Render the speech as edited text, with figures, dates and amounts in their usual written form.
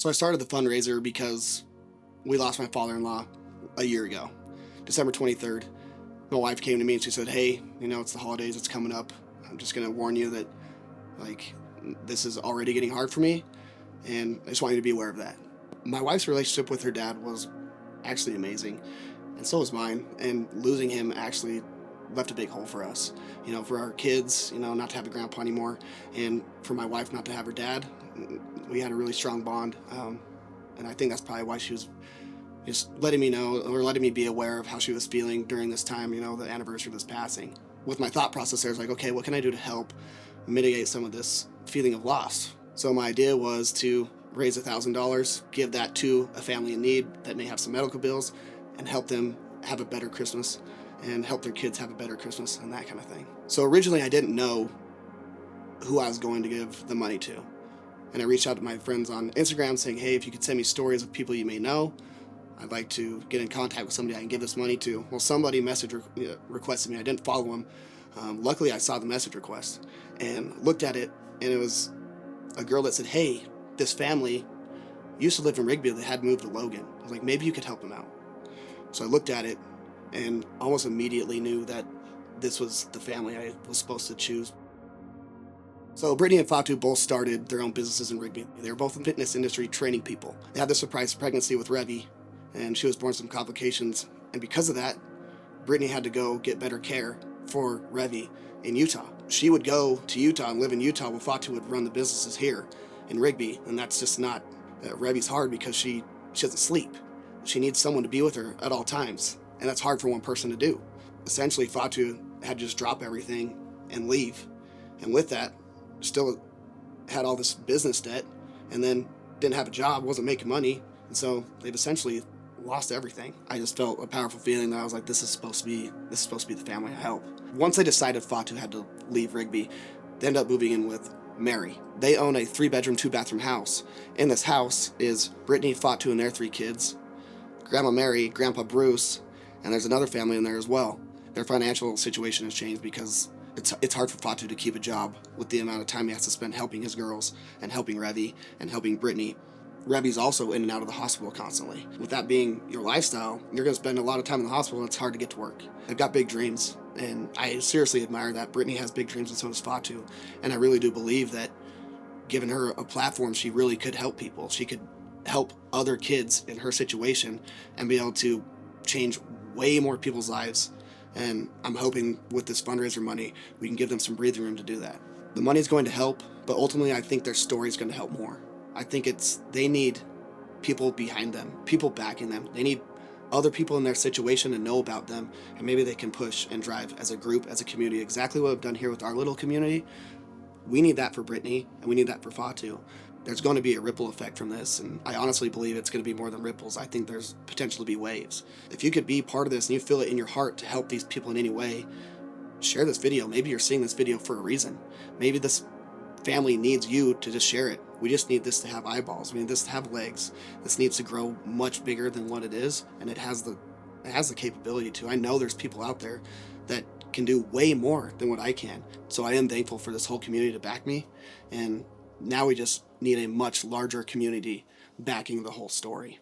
So I started the fundraiser because we lost my father-in-law a year ago, December 23rd. My wife came to me and she said, hey, it's the holidays, it's coming up. I'm just going to warn you that, this is already getting hard for me, and I just want you to be aware of that. My wife's relationship with her dad was actually amazing, and so was mine, and losing him actually left a big hole for us. For our kids, not to have a grandpa anymore, and for my wife not to have her dad. We had a really strong bond, and I think that's probably why she was just letting me know, or letting me be aware of how she was feeling during this time, the anniversary of his passing. With my thought process there, I was like, okay, what can I do to help mitigate some of this feeling of loss? So my idea was to raise $1,000, give that to a family in need that may have some medical bills, and help them have a better Christmas, and help their kids have a better Christmas, and that kind of thing. So originally I didn't know who I was going to give the money to. And I reached out to my friends on Instagram saying, hey, if you could send me stories of people you may know, I'd like to get in contact with somebody I can give this money to. Well, somebody requested me. I didn't follow them. Luckily, I saw the message request and looked at it, and it was a girl that said, hey, this family used to live in Revie. They had moved to Logan. I was like, maybe you could help them out. So I looked at it and almost immediately knew that this was the family I was supposed to choose. So Brittainy and Fatu both started their own businesses in Revie. They were both in the fitness industry training people. They had the surprise pregnancy with Revie, and she was born with some complications. And because of that, Brittainy had to go get better care for Revie in Utah. She would go to Utah and live in Utah while Fatu would run the businesses here in Revie. And that's just not, Revie's hard because she doesn't sleep. She needs someone to be with her at all times. And that's hard for one person to do. Essentially, Fatu had to just drop everything and leave. And with that, still had all this business debt, and then didn't have a job, wasn't making money, and so they've essentially lost everything. I just felt a powerful feeling that I was like, this is supposed to be the family I help. Once they decided Fatu had to leave Revie, they ended up moving in with Mary. They own a 3-bedroom, 2-bathroom house. In this house is Brittainy, Fatu, and their 3 kids, Grandma Mary, Grandpa Bruce, and there's another family in there as well. Their financial situation has changed because it's hard for Fatu to keep a job with the amount of time he has to spend helping his girls and helping Revie and helping Brittainy. Revie's also in and out of the hospital constantly. With that being your lifestyle, you're going to spend a lot of time in the hospital, and it's hard to get to work. They've got big dreams, and I seriously admire that. Brittainy has big dreams, and so does Fatu. And I really do believe that giving her a platform, she really could help people. She could help other kids in her situation and be able to change way more people's lives. And I'm hoping with this fundraiser money, we can give them some breathing room to do that. The money's going to help, but ultimately I think their story's going to help more. I think they need people behind them, people backing them. They need other people in their situation to know about them, and maybe they can push and drive as a group, as a community, exactly what we've done here with our little community. We need that for Brittainy, and we need that for Fatu. There's going to be a ripple effect from this, and I honestly believe it's going to be more than ripples. I think there's potential to be waves. If you could be part of this and you feel it in your heart to help these people in any way, share this video. Maybe you're seeing this video for a reason. Maybe this family needs you to just share it. We just need this to have eyeballs. We need this to have legs. This needs to grow much bigger than what it is, and it has the capability to. I know there's people out there that can do way more than what I can. So I am thankful for this whole community to back me, and now we just need a much larger community backing the whole story.